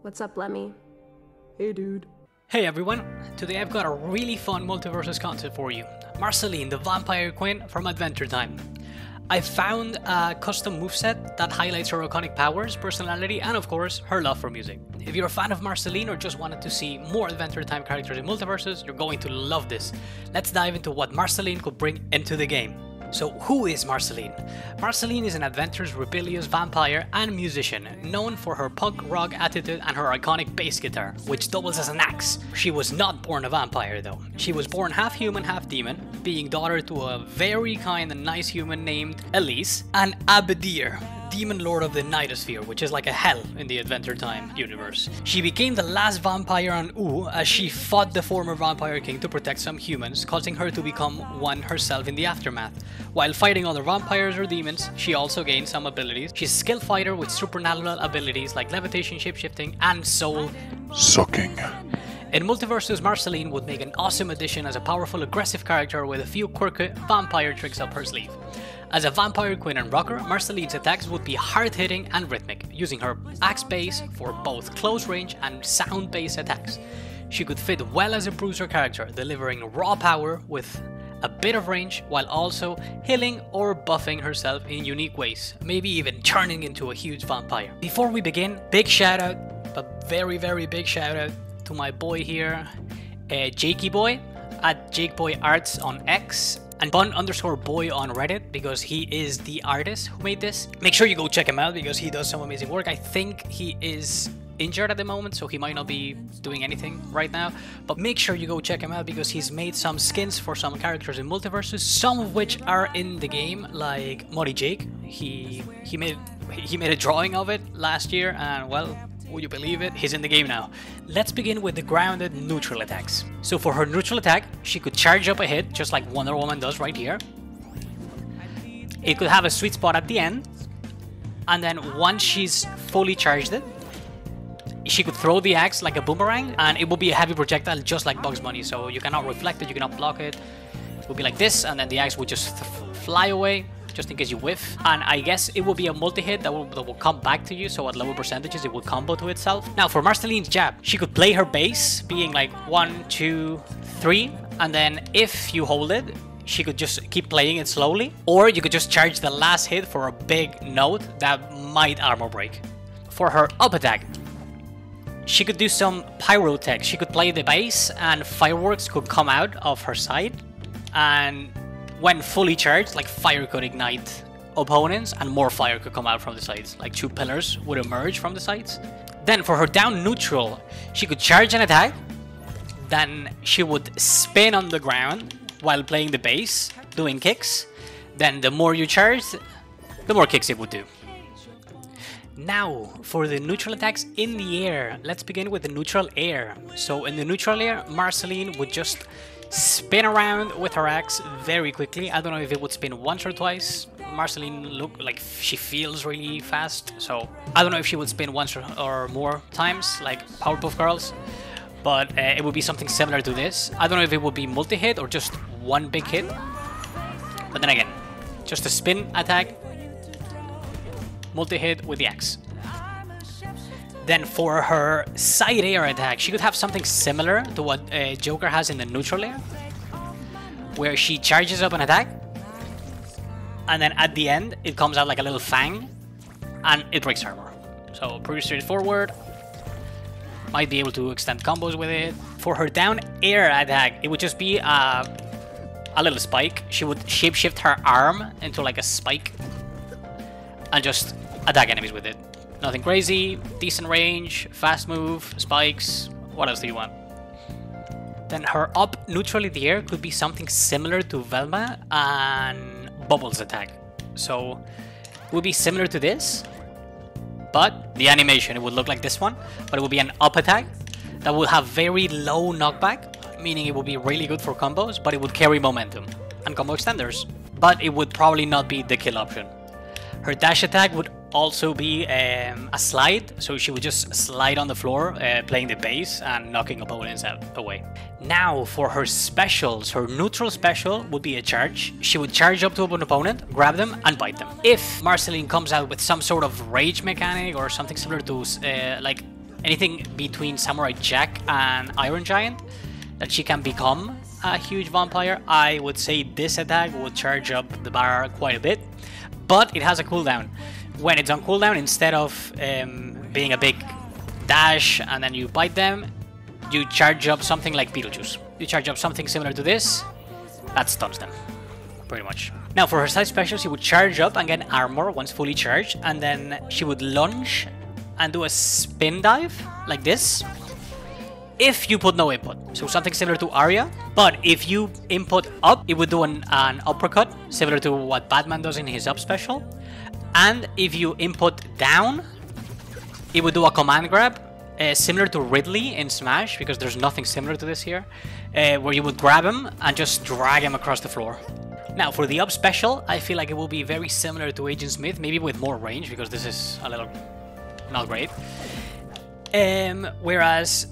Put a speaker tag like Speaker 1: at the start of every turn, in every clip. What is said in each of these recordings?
Speaker 1: What's up, Lemmy? Hey, dude.
Speaker 2: Hey everyone, today I've got a really fun Multiversus concept for you. Marceline, the Vampire Queen from Adventure Time. I found a custom moveset that highlights her iconic powers, personality, and of course, her love for music. If you're a fan of Marceline or just wanted to see more Adventure Time characters in Multiversus, you're going to love this. Let's dive into what Marceline could bring into the game. So who is Marceline? Marceline is an adventurous, rebellious vampire and musician, known for her punk rock attitude and her iconic bass guitar, which doubles as an axe. She was not born a vampire though. She was born half human, half demon, being daughter to a very kind and nice human named Elise, and Abadir, demon lord of the Nightosphere, which is like a hell in the Adventure Time universe. She became the last vampire on Ooh as she fought the former vampire king to protect some humans, causing her to become one herself in the aftermath. While fighting other vampires or demons, she also gained some abilities. She's a skilled fighter with supernatural abilities like levitation, shapeshifting, and soul
Speaker 3: sucking.
Speaker 2: In Multiversus, Marceline would make an awesome addition as a powerful, aggressive character with a few quirky vampire tricks up her sleeve. As a vampire queen and rocker, Marceline's attacks would be hard-hitting and rhythmic, using her axe base for both close range and sound-based attacks. She could fit well as a bruiser character, delivering raw power with a bit of range while also healing or buffing herself in unique ways, maybe even turning into a huge vampire. Before we begin, big shout out, a very big shout out to my boy here, Jakey Boy at JakeBoyArts on X, and bun_boy on Reddit, because he is the artist who made this. Make sure you go check him out because he does some amazing work. I think he is injured at the moment, so he might not be doing anything right now, but make sure you go check him out because he's made some skins for some characters in Multiversus, some of which are in the game, like Muddy Jake. He made a drawing of it last year, and well, would you believe it? He's in the game now. Let's begin with the grounded neutral attacks. So for her neutral attack, she could charge up a hit, just like Wonder Woman does right here. It could have a sweet spot at the end, and then once she's fully charged it, she could throw the axe like a boomerang, and it will be a heavy projectile just like Bugs Bunny, so you cannot reflect it, you cannot block it. It will be like this, and then the axe would just fly away, just in case you whiff. And I guess it will be a multi-hit that will come back to you, so at lower percentages it will combo to itself. Now for Marceline's jab, she could play her bass, being like 1, 2, 3, and then if you hold it, she could just keep playing it slowly, or you could just charge the last hit for a big note that might armor break. For her up attack, she could do some pyrotech. She could play the bass and fireworks could come out of her side, and when fully charged, like fire could ignite opponents and more fire could come out from the sides, like 2 pillars would emerge from the sides. Then for her down neutral, she could charge an attack, then she would spin on the ground while playing the bass, doing kicks. Then the more you charge, the more kicks it would do. Now, for the neutral attacks in the air, let's begin with the neutral air. So in the neutral air, Marceline would just spin around with her axe very quickly. I don't know if it would spin once or twice. Marceline look like she feels really fast, so I don't know if she would spin once or more times like Powerpuff Girls, but it would be something similar to this. I don't know if it would be multi-hit or just one big hit, but then again, just a spin attack, multi-hit with the axe. Then for her side air attack, she could have something similar to what Joker has in the neutral air, where she charges up an attack, and then at the end, it comes out like a little fang, and it breaks armor. So pretty straightforward. Might be able to extend combos with it. For her down air attack, it would just be a little spike. She would shapeshift her arm into like a spike, and just attack enemies with it. Nothing crazy, decent range, fast move, spikes, what else do you want? Then her up neutral in the air could be something similar to Velma and Bubbles attack. So it would be similar to this, but the animation, it would look like this one, but it would be an up attack that would have very low knockback, meaning it would be really good for combos, but it would carry momentum and combo extenders, but it would probably not be the kill option. Her dash attack would also be a slide, so she would just slide on the floor, playing the bass and knocking opponents away. Now for her specials, her neutral special would be a charge. She would charge up to an opponent, grab them and bite them. If Marceline comes out with some sort of rage mechanic or something similar to like anything between Samurai Jack and Iron Giant that she can become a huge vampire, I would say this attack would charge up the bar quite a bit. But it has a cooldown. When it's on cooldown, instead of being a big dash and then you bite them, you charge up something like Beetlejuice. You charge up something similar to this, that stuns them, pretty much. Now for her side special, she would charge up and get armor once fully charged, and then she would lunge and do a spin dive, like this, if you put no input. So something similar to Arya, but if you input up, it would do an uppercut, similar to what Batman does in his up special. And if you input down, it would do a command grab, similar to Ridley in Smash, because there's nothing similar to this here, where you would grab him and just drag him across the floor. Now for the up special, I feel like it will be very similar to Agent Smith, maybe with more range, because this is a little not great. Whereas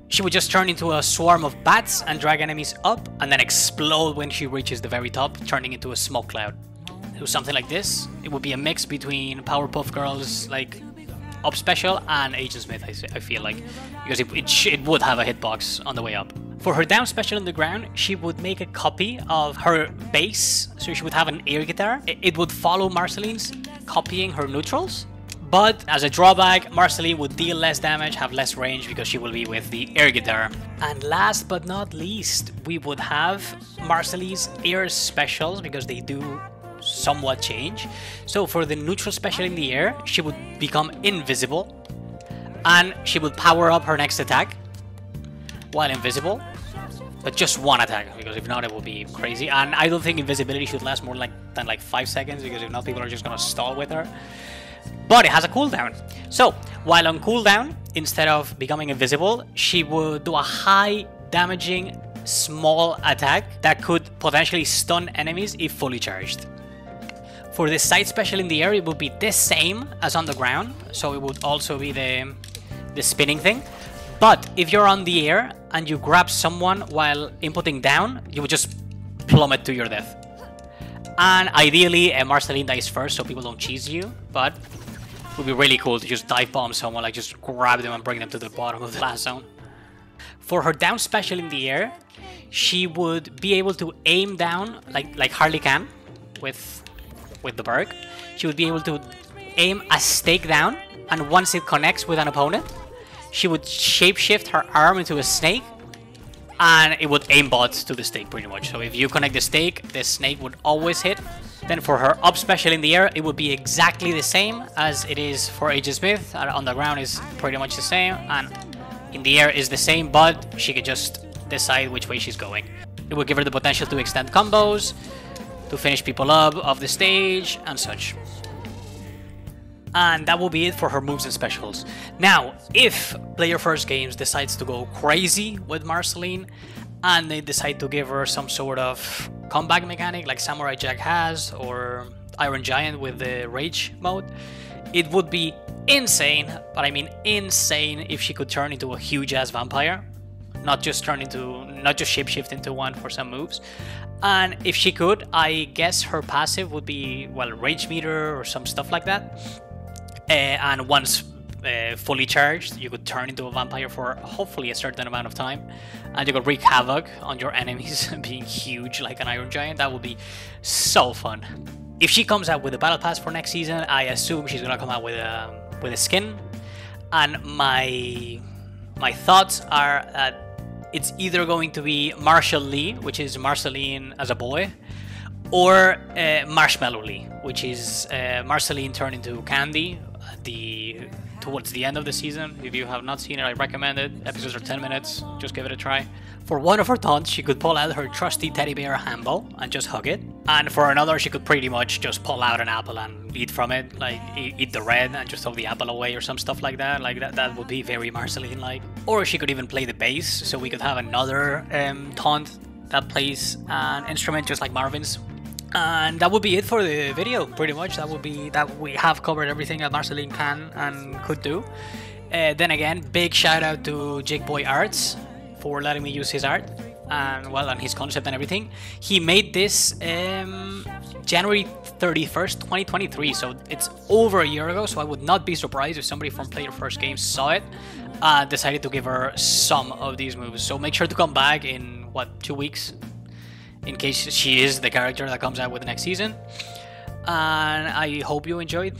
Speaker 2: she would just turn into a swarm of bats and drag enemies up, and then explode when she reaches the very top, turning into a smoke cloud. So something like this. It would be a mix between Powerpuff Girls like up special and Agent Smith, I feel like, because it would have a hitbox on the way up. For her down special on the ground, she would make a copy of her base, so she would have an air guitar. It would follow Marceline's, copying her neutrals. But as a drawback, Marceline would deal less damage, have less range, because she will be with the air guitar. And last but not least, we would have Marceline's air specials, because they do somewhat change. So for the neutral special in the air, she would become invisible, and she would power up her next attack while invisible, but just one attack, because if not it will be crazy. And I don't think invisibility should last more than 5 seconds, because if not people are just gonna stall with her. But it has a cooldown. So while on cooldown, instead of becoming invisible, she would do a high damaging small attack that could potentially stun enemies if fully charged. For the side special in the air, it would be the same as on the ground, so it would also be the spinning thing. But if you're on the air and you grab someone while inputting down, you would just plummet to your death. And ideally, Marceline dies first so people don't cheese you, but it would be really cool to just dive bomb someone, like just grab them and bring them to the bottom of the blast zone. For her down special in the air, she would be able to aim down like Harley can with the Berg. She would be able to aim a stake down, and once it connects with an opponent, she would shapeshift her arm into a snake, and it would aimbot to the stake pretty much. So if you connect the stake, the snake would always hit. Then for her up special in the air, it would be exactly the same as it is for Agent Smith. On the ground is pretty much the same, and in the air is the same, but she could just decide which way she's going. It would give her the potential to extend combos, to finish people up off the stage, and such. And that will be it for her moves and specials. Now, if Player First Games decides to go crazy with Marceline, and they decide to give her some sort of comeback mechanic like Samurai Jack has, or Iron Giant with the Rage mode, it would be insane, but I mean insane, if she could turn into a huge-ass vampire. Not just shapeshift into one for some moves. And if she could, I guess her passive would be, well, Rage Meter or some stuff like that. And once fully charged, you could turn into a vampire for hopefully a certain amount of time, and you could wreak havoc on your enemies being huge like an Iron Giant. That would be so fun. If she comes out with a battle pass for next season, I assume she's gonna come out with a skin. And my thoughts are that it's either going to be Marshall Lee, which is Marceline as a boy, or Marshmallow Lee, which is Marceline turned into Candy towards the end of the season. If you have not seen it, I recommend it. Episodes are 10 minutes, just give it a try. For one of her taunts, she could pull out her trusty teddy bear Hambo and just hug it. And for another, she could pretty much just pull out an apple and eat from it, like eat the red and just throw the apple away or some stuff like that. Like that would be very Marceline-like. Or she could even play the bass, so we could have another taunt that plays an instrument just like Marvin's. And that would be it for the video, pretty much. That would be that. We have covered everything that Marceline can and could do. Then again, big shout out to Jake Boy Arts for letting me use his art and, well, and his concept and everything. He made this January 31st, 2023, so it's over a year ago. So I would not be surprised if somebody from Player First Games saw it decided to give her some of these moves. So make sure to come back in, what, 2 weeks? In case she is the character that comes out with the next season. And I hope you enjoyed.